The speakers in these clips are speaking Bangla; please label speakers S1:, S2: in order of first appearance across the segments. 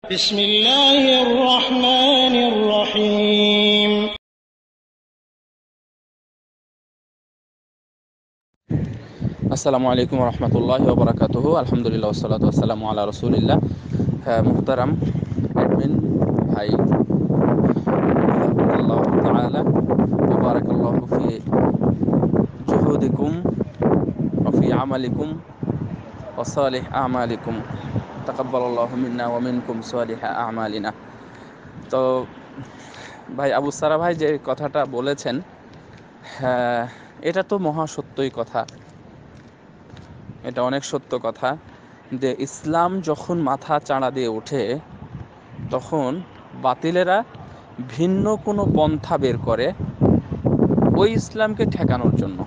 S1: بسم الله الرحمن الرحيم
S2: আসসালামু আলাইকুম রহমতুল্লাহি ওয়া বারাকাতুহু। আলহামদুলিল্লাহ ওয়াসসালাতু ওয়াসসালামু আলা রাসূলিল্লাহ। মুহতারাম অ্যাডমিন ভাই, আল্লাহ তাআলা ওয়া বারাকাল্লাহু ফি জুহুদিকুম ওয়া ফি আমালিকুম ওয়া সালিহ আমালিকুম, তাকাব্বালাল্লাহু মিন্না ওয়া মিনকুম সালিহ আমালিনা। তো ভাই আবু সারা ভাই যে কথাটা বলেছেন, হ্যাঁ, এটা তো মহা সত্যই কথা। এটা অনেক সত্য কথা যে ইসলাম যখন মাথা চাড়া দিয়ে ওঠে তখন বাতিলেরা ভিন্ন কোনো পন্থা বের করে ওই ইসলামকে ঠেকানোর জন্য।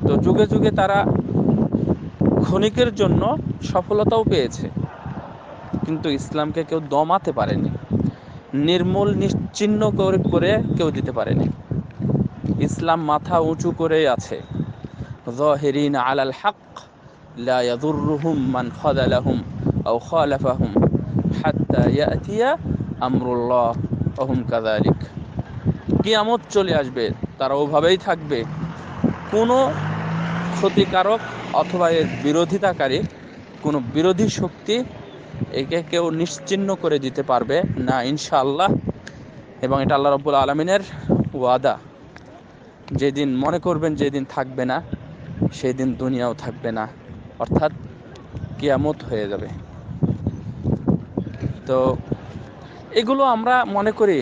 S2: তো যুগে যুগে তারা ক্ষণিকের জন্য সফলতাও পেয়েছে, কিন্তু ইসলামকে কেউ দমাতে পারেনি, নির্মূল নিশ্চিহ্ন করে কেউ দিতে পারেনি। ইসলাম মাথা উঁচু করেই আছে। যাহিরিন আলাল হক লা ইয়াদুররুহুম মান খাযালাহুম আও খালাফাহুম হাত্তা ইয়াতিয়া আমরুল্লাহ ওয়া হুম কাযালিক। কিয়ামত চলে আসবে, তারা ওভাবেই থাকবে। কোনো ক্ষতিকারক অথবা এর বিরোধিতাকারী কোনো বিরোধী শক্তি একে কেউ নিশ্চিহ্ন করে দিতে পারবে না, ইনশাআল্লাহ। এবং এটা আল্লাহ রাব্বুল আলামিনের ওয়াদা। যেদিন মনে করবেন যেদিন থাকবে না, সেই দিন দুনিয়াও থাকবে না, অর্থাৎ কিয়ামত হয়ে যাবে। তো এগুলো আমরা মনে করি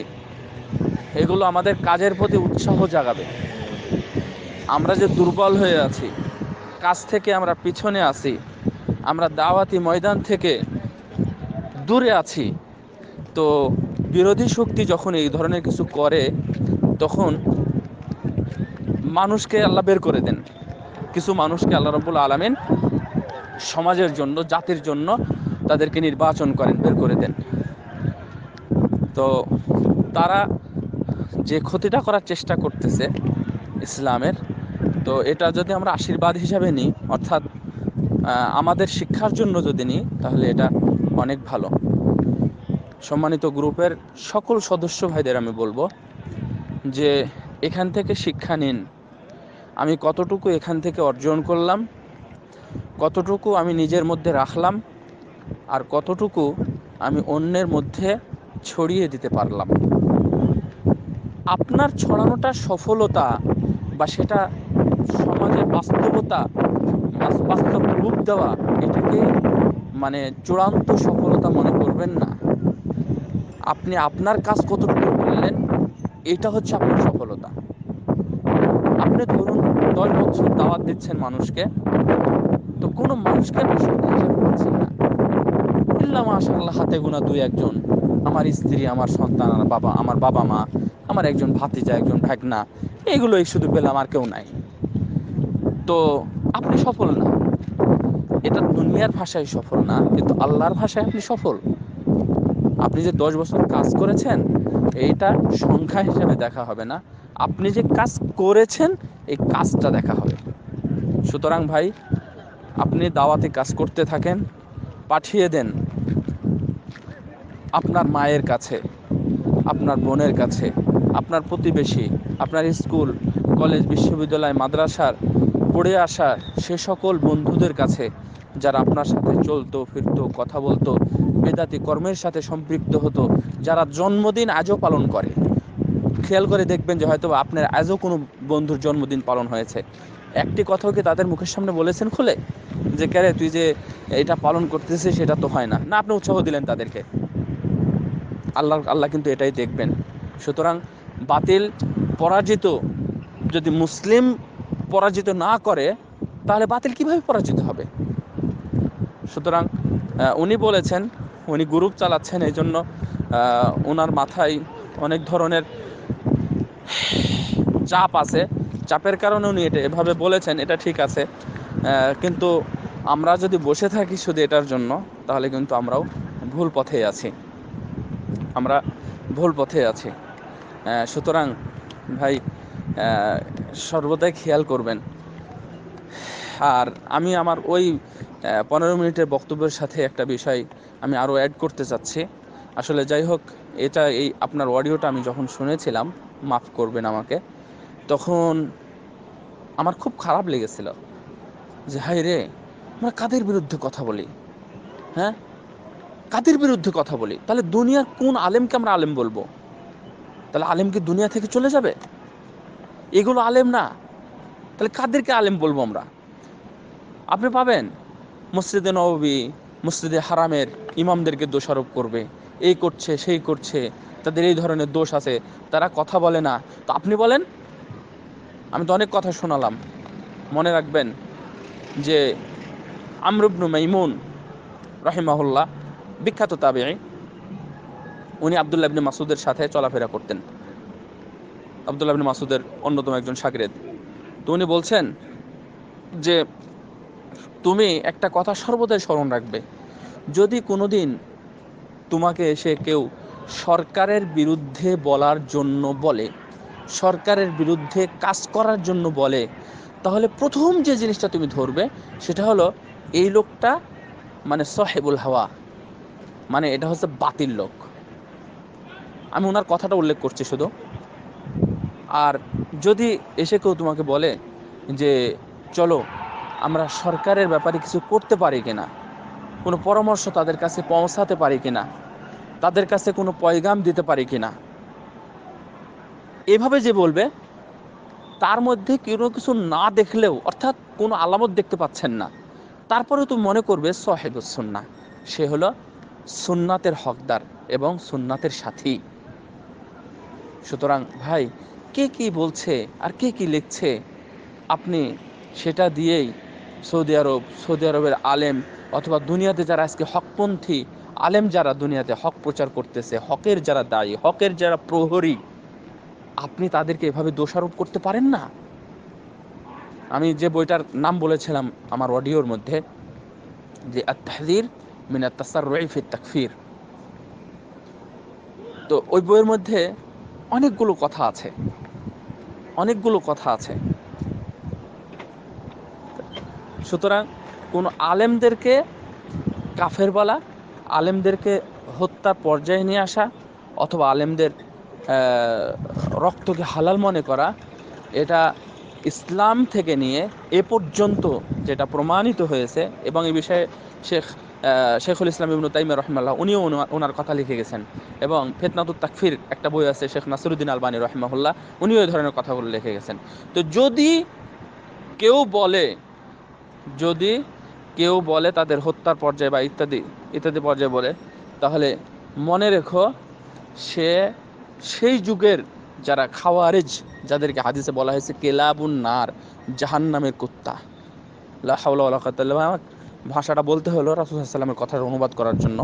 S2: এগুলো আমাদের কাজের প্রতি উৎসাহ জাগাবে। আমরা যে দুর্বল হয়ে আছি, কাজ থেকে আমরা পিছনে আছি, আমরা দাওয়াতি ময়দান থেকে দূরে আছি, তো বিরোধী শক্তি যখন এই ধরনের কিছু করে তখন মানুষকে আল্লাহ বের করে দেন। কিছু মানুষকে আল্লাহ রাব্বুল আলামিন সমাজের জন্য, জাতির জন্য তাদেরকে নির্বাচন করেন, বের করে দেন। তো তারা যে ক্ষতিটা করার চেষ্টা করতেছে ইসলামের, তো এটা যদি আমরা আশীর্বাদ হিসাবে নিই, অর্থাৎ আমাদের শিক্ষার জন্য যদি নিই, তাহলে এটা অনেক ভালো। সম্মানিত গ্রুপের সকল সদস্য ভাইদের আমি বলবো যে এখান থেকে শিক্ষা নিন। আমি কতটুকু এখান থেকে অর্জন করলাম, কতটুকু আমি নিজের মধ্যে রাখলাম, আর কতটুকু আমি অন্যের মধ্যে ছড়িয়ে দিতে পারলাম। আপনার ছড়ানোটা সফলতা বা সেটা সমাজে বাস্তবতা, বাস্তব রূপ দেওয়া, এটাকে মানে চূড়ান্ত সফলতা মনে করবেন না। আপনি আপনার কাজ কতটুকু করলেন, এটা হচ্ছে আপনার সফলতা। আপনি ধরুন 10 বছর দাওয়াত দিচ্ছেন মানুষকে, তো কোনো মানুষকে আপনি সফল হিসেবে পাচ্ছেন না, ইল্লা মাশাআল্লাহ হাতে গোনা 2-1 জন। আমার স্ত্রী, আমার সন্তান, আমার বাবা মা, আমার একজন ভাতিজা, একজন ভাগনা, এগুলোই শুধু পেলাম, আর কেউ নাই। তো আপনি সফল না। এটা দুনিয়ার ভাষায় সফল না, কিন্তু আল্লাহর ভাষায় আপনি সফল। আপনি যে 10 বছর কাজ করেছেন, এইটা সংখ্যা হিসেবে দেখা হবে না, আপনি যে কাজ করেছেন এই কাজটা দেখা হবে। সুতরাং ভাই, আপনি দাওয়াতে কাজ করতে থাকেন, পাঠিয়ে দেন আপনার মায়ের কাছে, আপনার বোনের কাছে, আপনার প্রতিবেশী, আপনার স্কুল, কলেজ, বিশ্ববিদ্যালয়, মাদ্রাসার পড়ে আসা সে সকল বন্ধুদের কাছে যারা আপনার সাথে চলতো ফিরতো, কথা বলতো, বেদাতি কর্মের সাথে সম্পৃক্ত হতো, যারা জন্মদিন আজও পালন করে। খেয়াল করে দেখবেন যে হয়তো আপনার আজও কোনো বন্ধুর জন্মদিন পালন হয়েছে, একটি কথাও কি তাদের মুখের সামনে বলেছেন খুলে যে ক্যারে তুই যে এটা পালন করতেছিস সেটা তো হয় না, না আপনি উৎসাহ দিলেন তাদেরকে? আল্লাহ কিন্তু এটাই দেখবেন। সুতরাং বাতিল পরাজিত, যদি মুসলিম পরাজিত না করে তাহলে বাতিল কিভাবে পরাজিত হবে? সুতরাং উনি বলেছেন, উনি গ্রুপ চালাচ্ছেন, এই জন্য ওনার মাথায় অনেক ধরনের চাপ আছে। চাপের কারণে উনি এটা এভাবে বলেছেন, এটা ঠিক আছে। কিন্তু আমরা যদি বসে থাকি শুধু এটার জন্য, তাহলে কিন্তু আমরাও ভুল পথে আছি, আমরা ভুল পথে আছি। সুতরাং ভাই, সর্বদাই খেয়াল করবেন। আর আমি আমার ওই 15 মিনিটের বক্তব্যের সাথে একটা বিষয় আমি আরও অ্যাড করতে চাচ্ছি। আসলে যাই হোক, এই আপনার অডিওটা আমি যখন শুনেছিলাম, মাফ করবেন আমাকে, তখন আমার খুব খারাপ লেগেছিল যে হাই রে, আমরা কাদের বিরুদ্ধে কথা বলি? হ্যাঁ, কাদের বিরুদ্ধে কথা বলি? তাহলে দুনিয়ার কোন আলেমকে আমরা আলেম বলবো? তাহলে আলেম কি দুনিয়া থেকে চলে যাবে? এগুলো আলেম না, তাহলে কাদেরকে আলেম বলবো আমরা? আপনি পাবেন মসজিদে নববী, মসজিদে হারামের ইমামদেরকে দোষারোপ করবে, এই করছে সেই করছে, তাদের এই ধরনের দোষ আছে, তারা কথা বলে না। তো আপনি বলেন, আমি তো অনেক কথা শোনালাম। মনে রাখবেন যে আমর ইবনে মাইমুন রাহিমাহুল্লাহ, বিখ্যাত তাবেঈ, উনি আব্দুল্লাহ ইবনে মাসউদের সাথে চলাফেরা করতেন। আব্দুল্লাহ ইবনে মাসউদের অন্যতম একজন শাগিরদ। তো উনি বলছেন যে তুমি একটা কথা সর্বদাই স্মরণ রাখবে, যদি কোনোদিন তোমাকে এসে কেউ সরকারের বিরুদ্ধে বলার জন্য বলে, সরকারের বিরুদ্ধে কাজ করার জন্য বলে, তাহলে প্রথম যে জিনিসটা তুমি ধরবে সেটা হলো এই লোকটা মানে সাহেবুল হাওয়া, মানে এটা হচ্ছে বাতিল লোক। আমি ওনার কথাটা উল্লেখ করছি শুধু। আর যদি এসে কেউ তোমাকে বলে যে চলো আমরা সরকারের ব্যাপারে কিছু করতে পারি কিনা, কোনো পরামর্শ তাদের কাছে পৌঁছাতে পারি কিনা, তাদের কাছে কোনো পয়গাম দিতে পারি কিনা, এভাবে যে বলবে, তার মধ্যে কোনো কিছু না দেখলেও, অর্থাৎ কোনো আলামত দেখতে পাচ্ছেন না, তারপরেও তুমি মনে করবে সাহেবুস সুন্নাহ, সে হলো সুন্নাতের হকদার এবং সুন্নাতের সাথী। সুতরাং ভাই, কে কি বলছে আর কে কি লিখছে, আপনি সেটা দিয়েই সৌদি আরবের আলেম অথবা দুনিয়াতে যারা আজকে হকপন্থী আলেম, যারা দুনিয়াতে হক প্রচার করতেছে, হকের যারা দায়ী, হকের যারা প্রহরী, আপনি তাদেরকে এভাবে দোষারোপ করতে পারেন না। আমি যে বইটার নাম বলেছিলাম আমার অডিওর মধ্যে, যে আত-তাহযীর মিন আত-তাসাররুই ফি আত-তাকফীর, তো ওই বইয়ের মধ্যে অনেকগুলো কথা আছে, অনেকগুলো কথা আছে। সুতরাং কোন আলেমদেরকে কাফের বলা, আলেমদেরকে হত্যার পর্যায়ে নিয়ে আসা, অথবা আলেমদের রক্তকে হালাল মনে করা, এটা ইসলাম থেকে নিয়ে এ পর্যন্ত যেটা প্রমাণিত হয়েছে, এবং এই বিষয়ে শেখুল ইসলাম ইবনে তাইমিয়া রাহিমাহুল্লাহ উনিও ওনার কথা লিখে গেছেন, এবং ফিতনাতুত তাকফির একটা বই আছে শেখ নাসিরুদ্দিন আলবানী রাহিমাহুল্লাহ, উনিও এই ধরনের কথাগুলো লিখে গেছেন। তো কেউ বলে যদি কেউ বলে তাদের হত্যার পর্যায়ে বা ইত্যাদি ইত্যাদি পর্যায়ে বলে, তাহলে মনে রেখো সে সেই যুগের যারা খাওয়ারিজ, যাদেরকে হাদিসে বলা হয়েছে কেলাবুন নার, জাহান্নামের কুত্তা। লা হাওলা ওয়ালা কুওয়াতা ইল্লা বিল্লাহ, ভাষাটা বলতে হলো রাসূল সাল্লাল্লাহু আলাইহি ওয়াসাল্লামের কথার অনুবাদ করার জন্য,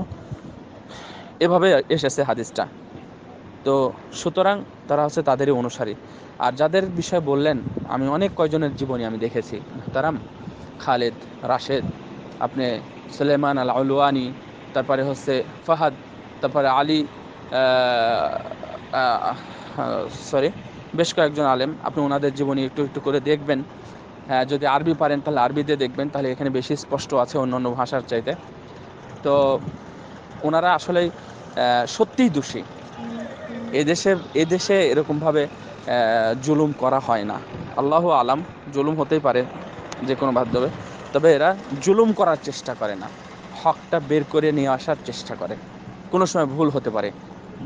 S2: এভাবে এসেছে হাদিসটা। তো সুতরাং তারা হচ্ছে তাদেরই অনুসারী। আর যাদের বিষয় বললেন, আমি অনেক কয়জনের জীবনী আমি দেখেছি মুহতারাম, খালেদ, রাশেদ, আপনি সুলেমান আল আলওয়ানি, তারপরে হচ্ছে ফাহাদ, তারপরে আলী, সরি, বেশ কয়েকজন আলেম, আপনি ওনাদের জীবনী একটু একটু করে দেখবেন। হ্যাঁ, যদি আরবি পারেন তাহলে আরবিতে দেখবেন, তাহলে এখানে বেশি স্পষ্ট আছে অন্য অন্য ভাষার চাইতে। তো ওনারা আসলেই সত্যিই দোষী। এদেশে এরকমভাবে জুলুম করা হয় না। আল্লাহু আলাম, জুলুম হতেই পারে যে কোনো মাধ্যমে, তবে এরা জুলুম করার চেষ্টা করে না, হকটা বের করে নিয়ে আসার চেষ্টা করে। কোনো সময় ভুল হতে পারে,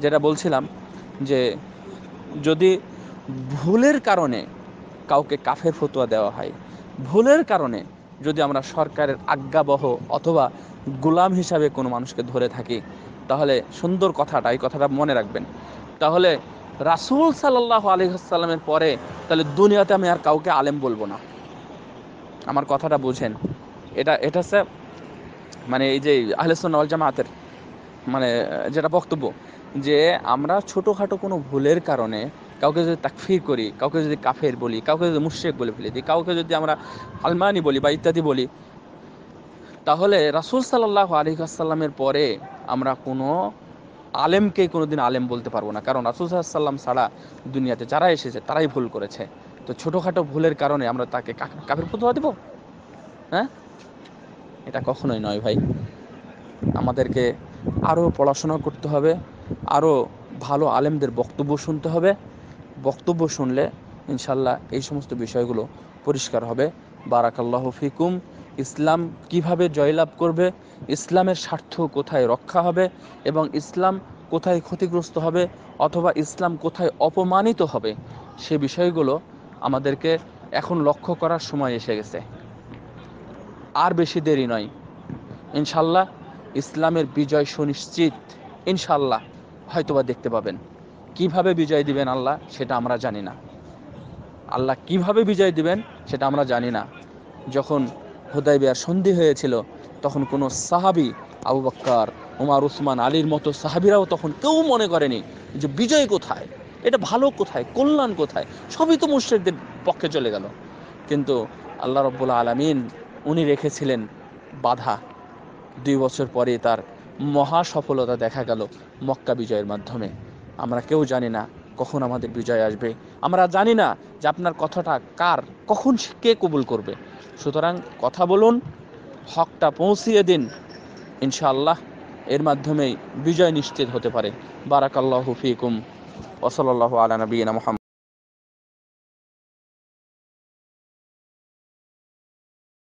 S2: যেটা বলছিলাম যে যদি ভুলের কারণে কাউকে কাফের ফতোয়া দেওয়া হয়, ভুলের কারণে যদি আমরা সরকারের আজ্ঞাবহ অথবা গোলাম হিসাবে কোনো মানুষকে ধরে থাকি, তাহলে সুন্দর কথাটা, এই কথাটা মনে রাখবেন, তাহলে রাসূল সাল্লাল্লাহু আলাইহি ওয়াসাল্লামের পরে তাহলে দুনিয়াতে আমি আর কাউকে আলেম বলবো না। আমার কথাটা বুঝেন, এটা হচ্ছে মানে এই যে আহলে সুন্নাহ ওয়াল জামাতের মানে যেটা বক্তব্য, যে আমরা ছোটোখাটো কোনো ভুলের কারণে কাউকে যদি তাকফির করি, কাউকে যদি কাফের বলি, কাউকে যদি মুশরিক বলে ফেলে দিই, কাউকে যদি আমরা আলমানি বলি বা ইত্যাদি বলি, তাহলে রাসূল সাল্লাল্লাহু আলাইহি ওয়াসাল্লামের পরে আমরা কোনো আলেমকে কোনোদিন আলেম বলতে পারবো না, কারণ রাসূল সাল্লাল্লাহু আলাইহি ওয়াসাল্লাম ছাড়া দুনিয়াতে যারা এসেছে তারাই ভুল করেছে। তো ছোটোখাটো ভুলের কারণে আমরা তাকে কাফের ফতোয়া দেব? হ্যাঁ, এটা কখনোই নয় ভাই। আমাদেরকে আরও পড়াশোনা করতে হবে, আরও ভালো আলেমদের বক্তব্য শুনতে হবে। বক্তব্য শুনলে ইনশাল্লাহ এই সমস্ত বিষয়গুলো পরিষ্কার হবে। বারাকাল্লাহু ফিকুম। ইসলাম কিভাবে জয়লাভ করবে, ইসলামের স্বার্থ কোথায় রক্ষা হবে এবং ইসলাম কোথায় ক্ষতিগ্রস্ত হবে অথবা ইসলাম কোথায় অপমানিত হবে, সে বিষয়গুলো আমাদেরকে এখন লক্ষ্য করার সময় এসে গেছে। আর বেশি দেরি নয়, ইনশাল্লাহ ইসলামের বিজয় সুনিশ্চিত। ইনশাল্লাহ হয়তোবা দেখতে পাবেন। কিভাবে বিজয় দিবেন আল্লাহ সেটা আমরা জানি না। আল্লাহ কিভাবে বিজয় দিবেন সেটা আমরা জানি না। যখন হুদায়বিয়ার সন্ধি হয়েছিল তখন কোনো সাহাবী, আবু বকর, ওমর, উসমান, আলীর মতো সাহাবীরাও তখন কেউ মনে করেনি যে বিজয় কোথায়, এটা ভালো কোথায়, কল্যাণ কোথায়, সবই তো মুশরিকদের পক্ষে চলে গেল। কিন্তু আল্লাহ রাব্বুল আলামিন উনি রেখেছিলেন বাধা। 2 বছর পরে তার মহা সফলতা দেখা গেল মক্কা বিজয়ের মাধ্যমে। আমরা কেউ জানি না কখন আমাদের বিজয় আসবে, আমরা জানি না যে আপনার কথাটা কার কখন কে কবুল করবে। সুতরাং কথা বলুন, হকটা পৌঁছিয়ে দিন, ইনশাআল্লাহ এর মাধ্যমেই বিজয় নিশ্চিত হতে পারে। বারাকাল্লাহু ফিকুম ওয়া সাল্লাল্লাহু আলা নবিয়িনা মুহাম্মদ।